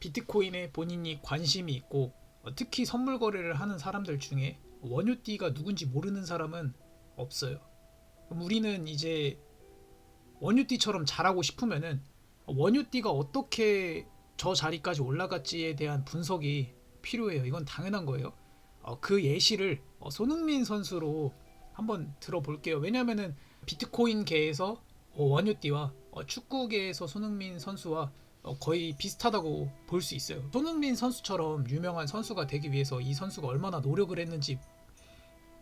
비트코인에 본인이 관심이 있고 특히 선물 거래를 하는 사람들 중에 원유띠가 누군지 모르는 사람은 없어요. 그럼 우리는 이제 원유띠처럼 잘하고 싶으면은 원유띠가 어떻게 저 자리까지 올라갔지에 대한 분석이 필요해요. 이건 당연한 거예요. 그 예시를 손흥민 선수로 한번 들어볼게요. 왜냐면은 비트코인계에서 원유띠와 축구계에서 손흥민 선수와 거의 비슷하다고 볼 수 있어요. 손흥민 선수처럼 유명한 선수가 되기 위해서 이 선수가 얼마나 노력을 했는지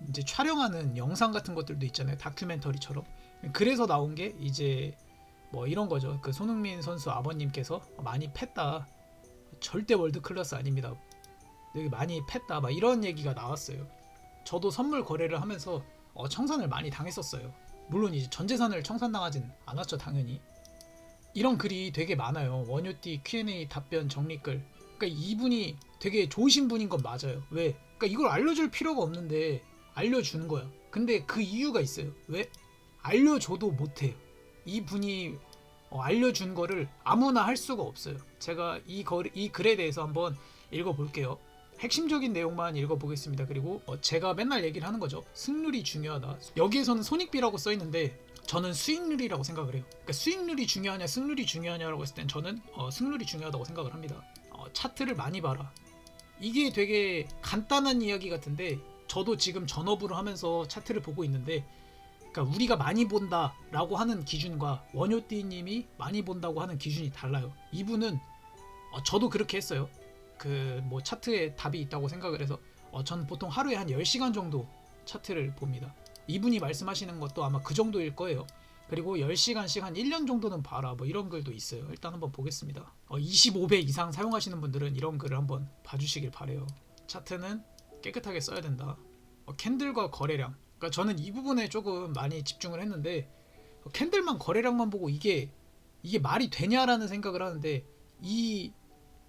이제 촬영하는 영상 같은 것들도 있잖아요. 다큐멘터리처럼. 그래서 나온 게 이제 뭐 이런 거죠. 그 손흥민 선수 아버님께서 많이 팼다. 절대 월드 클래스 아닙니다. 여기 많이 팼다. 막 이런 얘기가 나왔어요. 저도 선물 거래를 하면서 청산을 많이 당했었어요. 물론 이제 전 재산을 청산당하진 않았죠, 당연히. 이런 글이 되게 많아요. 원유띠 Q&A 답변 정리글. 그러니까 이분이 되게 좋으신 분인 건 맞아요. 왜? 그러니까 이걸 알려줄 필요가 없는데 알려주는 거야. 근데 그 이유가 있어요. 왜? 알려줘도 못해요. 이분이 알려준 거를 아무나 할 수가 없어요. 제가 이 글에 대해서 한번 읽어볼게요. 핵심적인 내용만 읽어보겠습니다. 그리고 제가 맨날 얘기를 하는 거죠. 승률이 중요하다. 여기에서는 손익비라고 써있는데 저는 수익률이라고 생각을 해요. 그러니까 수익률이 중요하냐 승률이 중요하냐라고 했을 땐 저는 승률이 중요하다고 생각을 합니다. 차트를 많이 봐라. 이게 되게 간단한 이야기 같은데 저도 지금 전업으로 하면서 차트를 보고 있는데, 그러니까 우리가 많이 본다라고 하는 기준과 원효띠님이 많이 본다고 하는 기준이 달라요. 이분은 저도 그렇게 했어요. 그 뭐 차트에 답이 있다고 생각을 해서 저는 보통 하루에 한 10시간 정도 차트를 봅니다. 이분이 말씀하시는 것도 아마 그 정도일 거예요. 그리고 10시간씩 한 1년 정도는 봐라, 뭐 이런 글도 있어요. 일단 한번 보겠습니다. 25배 이상 사용하시는 분들은 이런 글을 한번 봐주시길 바래요. 차트는 깨끗하게 써야 된다. 캔들과 거래량. 그러니까 저는 이 부분에 조금 많이 집중을 했는데 캔들만 거래량만 보고 이게 말이 되냐라는 생각을 하는데, 이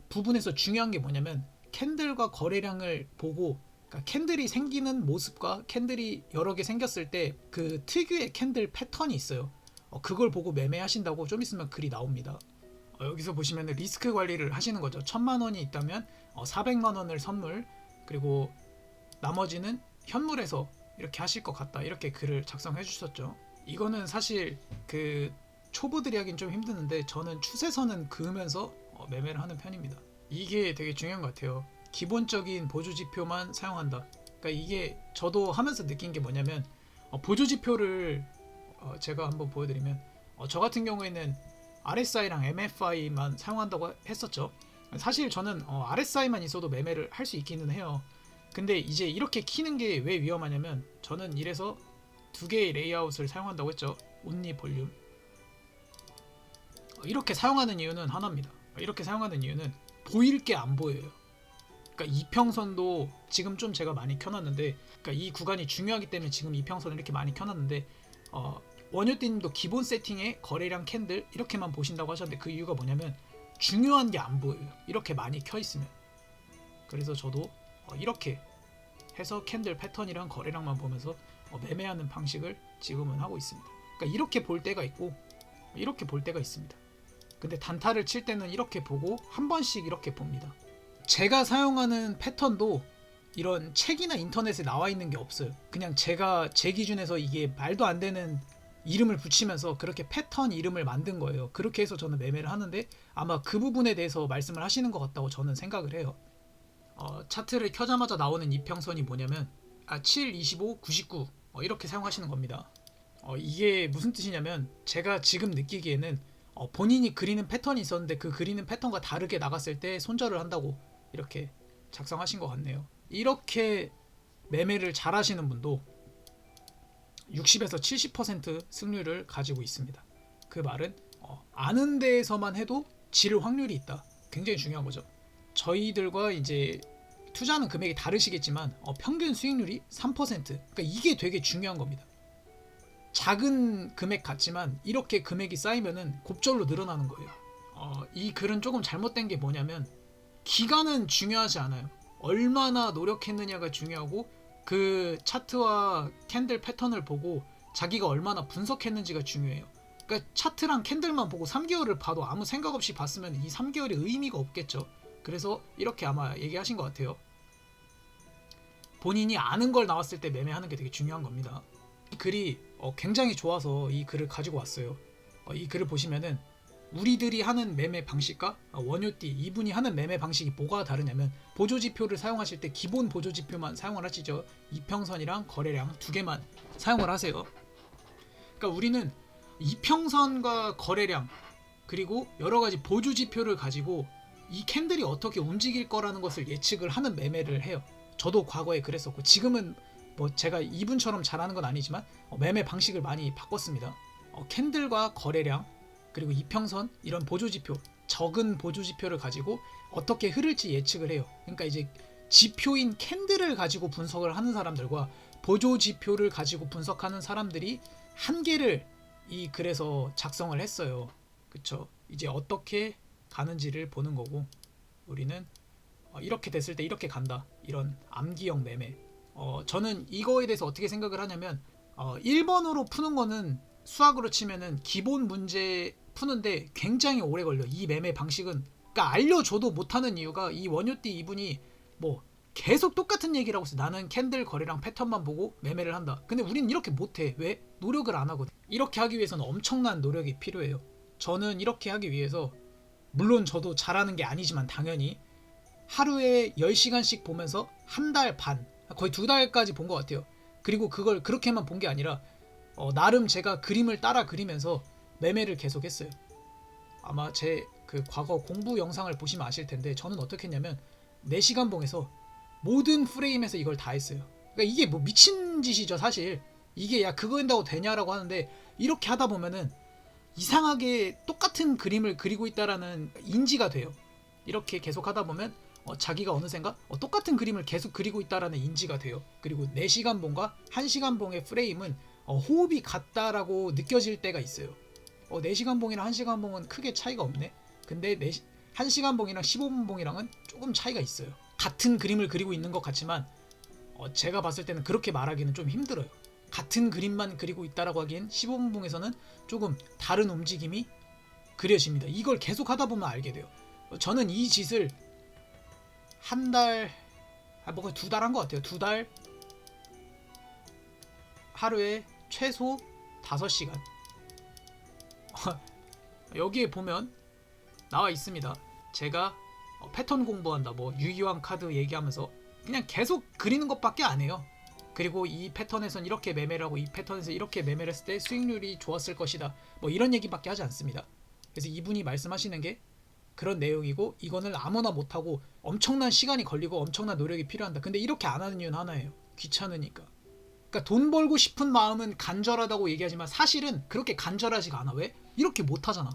부분에서 중요한 게 뭐냐면 캔들과 거래량을 보고, 그러니까 캔들이 생기는 모습과 캔들이 여러 개 생겼을 때 그 특유의 캔들 패턴이 있어요. 그걸 보고 매매하신다고 좀 있으면 글이 나옵니다. 여기서 보시면 리스크 관리를 하시는 거죠. 1000만 원이 있다면 400만 원을 선물, 그리고 나머지는 현물에서 이렇게 하실 것 같다, 이렇게 글을 작성해 주셨죠. 이거는 사실 그 초보들이 하긴 좀 힘드는데 저는 추세선은 그으면서 매매를 하는 편입니다. 이게 되게 중요한 것 같아요. 기본적인 보조지표만 사용한다. 그러니까 이게 저도 하면서 느낀 게 뭐냐면 보조지표를 제가 한번 보여드리면 저 같은 경우에는 RSI랑 MFI만 사용한다고 했었죠. 사실 저는 RSI만 있어도 매매를 할 수 있기는 해요. 근데 이제 이렇게 키는 게 왜 위험하냐면, 저는 이래서 두 개의 레이아웃을 사용한다고 했죠. 온리 볼륨. 이렇게 사용하는 이유는 하나입니다. 이렇게 사용하는 이유는 보일 게 안 보여요. 그러니까 이평선도 지금 좀 제가 많이 켜놨는데, 그러니까 이 구간이 중요하기 때문에 지금 이평선을 이렇게 많이 켜놨는데, 원효띠님도 기본 세팅에 거래량 캔들 이렇게만 보신다고 하셨는데, 그 이유가 뭐냐면 중요한 게 안 보여요. 이렇게 많이 켜 있으면. 그래서 저도 이렇게 해서 캔들 패턴이랑 거래량만 보면서 매매하는 방식을 지금은 하고 있습니다. 그러니까 이렇게 볼 때가 있고 이렇게 볼 때가 있습니다. 근데 단타를 칠 때는 이렇게 보고 한 번씩 이렇게 봅니다. 제가 사용하는 패턴도 이런 책이나 인터넷에 나와 있는 게 없어요. 그냥 제가 제 기준에서 이게 말도 안 되는 이름을 붙이면서 그렇게 패턴 이름을 만든 거예요. 그렇게 해서 저는 매매를 하는데 아마 그 부분에 대해서 말씀을 하시는 것 같다고 저는 생각을 해요. 차트를 켜자마자 나오는 이평선이 뭐냐면 7, 25, 99 이렇게 사용하시는 겁니다. 이게 무슨 뜻이냐면, 제가 지금 느끼기에는 본인이 그리는 패턴이 있었는데 그 그리는 패턴과 다르게 나갔을 때 손절을 한다고 이렇게 작성하신 것 같네요. 이렇게 매매를 잘 하시는 분도 60에서 70% 승률을 가지고 있습니다. 그 말은 아는 데에서만 해도 질 확률이 있다. 굉장히 중요한 거죠. 저희들과 이제 투자하는 금액이 다르시겠지만 평균 수익률이 3%. 그러니까 이게 되게 중요한 겁니다. 작은 금액 같지만 이렇게 금액이 쌓이면은 곱절로 늘어나는 거예요. 이 글은 조금 잘못된 게 뭐냐면, 기간은 중요하지 않아요. 얼마나 노력했느냐가 중요하고, 그 차트와 캔들 패턴을 보고 자기가 얼마나 분석했는지가 중요해요. 그러니까 차트랑 캔들만 보고 3개월을 봐도 아무 생각 없이 봤으면 이 3개월이 의미가 없겠죠. 그래서 이렇게 아마 얘기하신 것 같아요. 본인이 아는 걸 나왔을 때 매매하는 게 되게 중요한 겁니다. 이 글이 굉장히 좋아서 이 글을 가지고 왔어요. 이 글을 보시면은 우리들이 하는 매매 방식과 원효띠 이분이 하는 매매 방식이 뭐가 다르냐면, 보조지표를 사용하실 때 기본 보조지표만 사용을 하시죠. 이평선이랑 거래량 두 개만 사용을 하세요. 그러니까 우리는 이평선과 거래량 그리고 여러가지 보조지표를 가지고 이 캔들이 어떻게 움직일 거라는 것을 예측을 하는 매매를 해요. 저도 과거에 그랬었고, 지금은 뭐 제가 이분처럼 잘하는 건 아니지만 매매 방식을 많이 바꿨습니다. 캔들과 거래량 그리고 이평선 이런 보조지표, 적은 보조지표를 가지고 어떻게 흐를지 예측을 해요. 그러니까 이제 지표인 캔들을 가지고 분석을 하는 사람들과 보조지표를 가지고 분석하는 사람들이 한 개를 이 글에서 작성을 했어요. 그쵸? 이제 어떻게 가는지를 보는 거고, 우리는 이렇게 됐을 때 이렇게 간다, 이런 암기형 매매. 저는 이거에 대해서 어떻게 생각을 하냐면, 1번으로 푸는 거는 수학으로 치면은 기본 문제 푸는데 굉장히 오래 걸려. 이 매매 방식은, 그러니까 알려줘도 못하는 이유가, 이 원효띠 이분이 뭐 계속 똑같은 얘기를 하고 있어. 나는 캔들 거래량 패턴만 보고 매매를 한다. 근데 우린 이렇게 못해. 왜? 노력을 안 하거든. 이렇게 하기 위해서는 엄청난 노력이 필요해요. 저는 이렇게 하기 위해서, 물론 저도 잘하는 게 아니지만 당연히 하루에 10시간씩 보면서 한 달 반, 거의 2달까지 본 것 같아요. 그리고 그걸 그렇게만 본 게 아니라 나름 제가 그림을 따라 그리면서 매매를 계속했어요. 아마 제 그 과거 공부 영상을 보시면 아실 텐데, 저는 어떻게 했냐면 4시간 봉에서 모든 프레임에서 이걸 다 했어요. 그러니까 이게 뭐 미친 짓이죠 사실. 이게 야 그거 한다고 되냐라고 하는데, 이렇게 하다 보면은 이상하게 똑같은 그림을 그리고 있다라는 인지가 돼요. 이렇게 계속 하다 보면 자기가 어느샌가 똑같은 그림을 계속 그리고 있다라는 인지가 돼요. 그리고 4시간 봉과 1시간 봉의 프레임은 호흡이 같다라고 느껴질 때가 있어요. 4시간 봉이랑 1시간 봉은 크게 차이가 없네. 근데 1시간 봉이랑 15분 봉이랑은 조금 차이가 있어요. 같은 그림을 그리고 있는 것 같지만 제가 봤을 때는 그렇게 말하기는 좀 힘들어요. 같은 그림만 그리고 있다라고 하기엔 15분 봉에서는 조금 다른 움직임이 그려집니다. 이걸 계속 하다 보면 알게 돼요. 저는 이 짓을 한 달, 뭐가 2달 한 것 같아요. 2달, 하루에 최소 5시간. 여기에 보면 나와 있습니다. 제가 패턴 공부한다, 뭐 유희왕 카드 얘기하면서 그냥 계속 그리는 것밖에 안 해요. 그리고 이 패턴에선 이렇게 매매를 하고 이 패턴에서 이렇게 매매를 했을 때 수익률이 좋았을 것이다, 뭐 이런 얘기밖에 하지 않습니다. 그래서 이분이 말씀하시는 게 그런 내용이고, 이거는 아무나 못하고 엄청난 시간이 걸리고 엄청난 노력이 필요한다. 근데 이렇게 안 하는 이유는 하나예요. 귀찮으니까. 그러니까 돈 벌고 싶은 마음은 간절하다고 얘기하지만 사실은 그렇게 간절하지가 않아. 왜? 이렇게 못하잖아.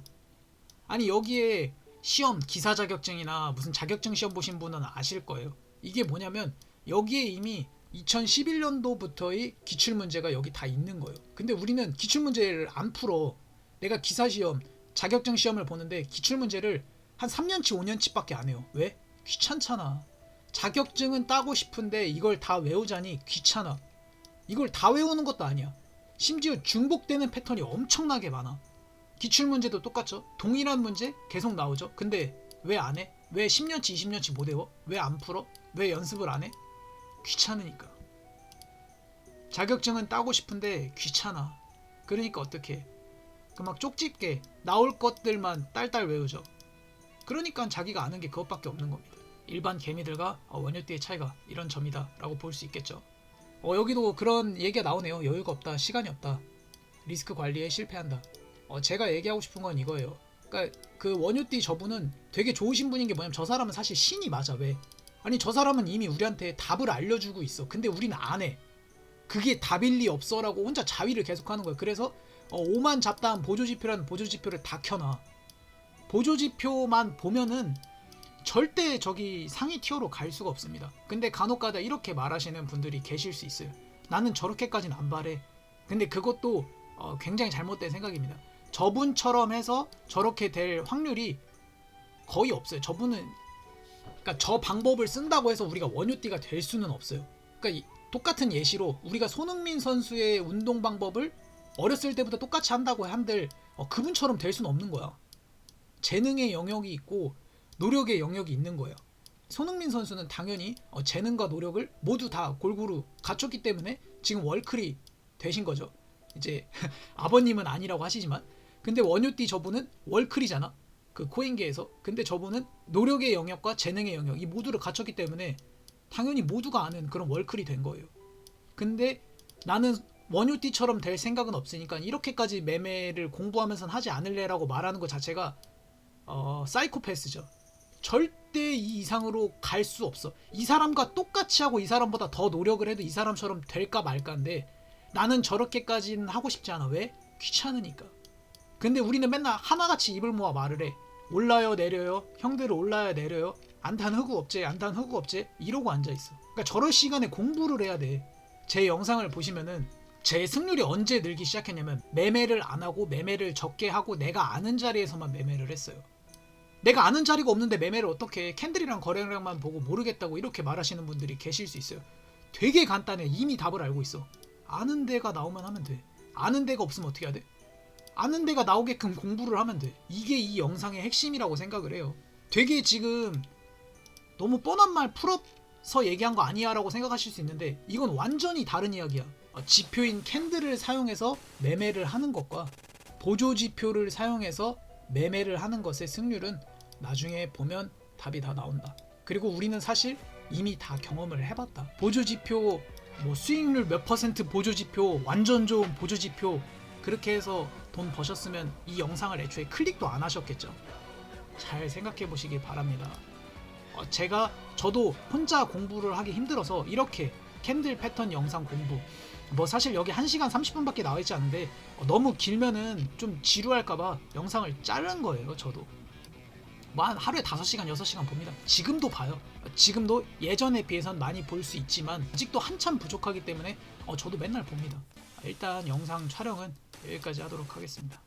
아니 여기에 시험, 기사 자격증이나 무슨 자격증 시험 보신 분은 아실 거예요. 이게 뭐냐면 여기에 이미 2011년도부터의 기출문제가 여기 다 있는 거예요. 근데 우리는 기출문제를 안 풀어. 내가 기사시험, 자격증 시험을 보는데 기출문제를 한 3년치 5년치밖에 안 해요. 왜? 귀찮잖아. 자격증은 따고 싶은데 이걸 다 외우자니 귀찮아. 이걸 다 외우는 것도 아니야. 심지어 중복되는 패턴이 엄청나게 많아. 기출문제도 똑같죠. 동일한 문제 계속 나오죠. 근데 왜 안 해? 왜 10년치 20년치 못 외워? 왜 안 풀어? 왜 연습을 안 해? 귀찮으니까. 자격증은 따고 싶은데 귀찮아. 그러니까 어떻게 그 막 쪽집게 나올 것들만 딸딸 외우죠. 그러니까 자기가 아는 게 그것밖에 없는 겁니다. 일반 개미들과 원효띠의 차이가 이런 점이다 라고 볼 수 있겠죠. 여기도 그런 얘기가 나오네요. 여유가 없다, 시간이 없다, 리스크 관리에 실패한다. 제가 얘기하고 싶은 건 이거예요. 그러니까 그 원효띠 저분은 되게 좋으신 분인 게 뭐냐면, 저 사람은 사실 신이 맞아. 왜? 아니 저 사람은 이미 우리한테 답을 알려주고 있어. 근데 우리는 안 해. 그게 답일 리 없어 라고 혼자 자위를 계속하는 거예요. 그래서 오만 잡다한 보조지표라는 보조지표를 다 켜놔. 보조지표만 보면은 절대 저기 상위 티어로 갈 수가 없습니다. 근데 간혹가다 이렇게 말하시는 분들이 계실 수 있어요. 나는 저렇게까지는 안 바래. 근데 그것도 굉장히 잘못된 생각입니다. 저분처럼 해서 저렇게 될 확률이 거의 없어요. 저분은, 그러니까 저 방법을 쓴다고 해서 우리가 원효띠가 될 수는 없어요. 그러니까 똑같은 예시로 우리가 손흥민 선수의 운동 방법을 어렸을 때부터 똑같이 한다고 한들 그분처럼 될 수는 없는 거야. 재능의 영역이 있고 노력의 영역이 있는 거예요. 손흥민 선수는 당연히 재능과 노력을 모두 다 골고루 갖췄기 때문에 지금 월클이 되신 거죠. 이제 아버님은 아니라고 하시지만, 근데 원효띠 저분은 월클이잖아. 그 코인계에서. 근데 저분은 노력의 영역과 재능의 영역 이 모두를 갖췄기 때문에 당연히 모두가 아는 그런 월클이 된 거예요. 근데 나는 원효띠처럼 될 생각은 없으니까 이렇게까지 매매를 공부하면서는 하지 않을래라고 말하는 것 자체가 사이코패스죠. 절대 이 이상으로 갈 수 없어. 이 사람과 똑같이 하고 이 사람보다 더 노력을 해도 이 사람처럼 될까 말까인데 나는 저렇게까지는 하고 싶지 않아. 왜? 귀찮으니까. 근데 우리는 맨날 하나같이 입을 모아 말을 해. 올라요 내려요. 형들 올라요 내려요. 안탄 흑우 업체 안탄 흑우 업체 이러고 앉아있어. 그러니까 저럴 시간에 공부를 해야 돼. 제 영상을 보시면은 제 승률이 언제 늘기 시작했냐면 매매를 안 하고 매매를 적게 하고 내가 아는 자리에서만 매매를 했어요. 내가 아는 자리가 없는데 매매를 어떻게 해. 캔들이랑 거래량만 보고 모르겠다고 이렇게 말하시는 분들이 계실 수 있어요. 되게 간단해. 이미 답을 알고 있어. 아는 데가 나오면 하면 돼. 아는 데가 없으면 어떻게 해야 돼? 아는 데가 나오게끔 공부를 하면 돼. 이게 이 영상의 핵심이라고 생각을 해요. 되게 지금 너무 뻔한 말 풀어서 얘기한 거 아니야 라고 생각하실 수 있는데 이건 완전히 다른 이야기야. 지표인 캔들을 사용해서 매매를 하는 것과 보조지표를 사용해서 매매를 하는 것의 승률은 나중에 보면 답이 다 나온다. 그리고 우리는 사실 이미 다 경험을 해봤다. 보조지표 뭐 수익률 몇 퍼센트 보조지표 완전 좋은 보조지표 그렇게 해서 돈 버셨으면 이 영상을 애초에 클릭도 안 하셨겠죠. 잘 생각해 보시길 바랍니다. 저도 혼자 공부를 하기 힘들어서 이렇게 캔들 패턴 영상 공부 뭐 사실 여기 1시간 30분밖에 나와있지 않은데 너무 길면은 좀 지루할까봐 영상을 자른 거예요. 저도 뭐 한 하루에 5시간 6시간 봅니다. 지금도 봐요. 지금도 예전에 비해선 많이 볼 수 있지만 아직도 한참 부족하기 때문에 저도 맨날 봅니다. 일단 영상 촬영은 여기까지 하도록 하겠습니다.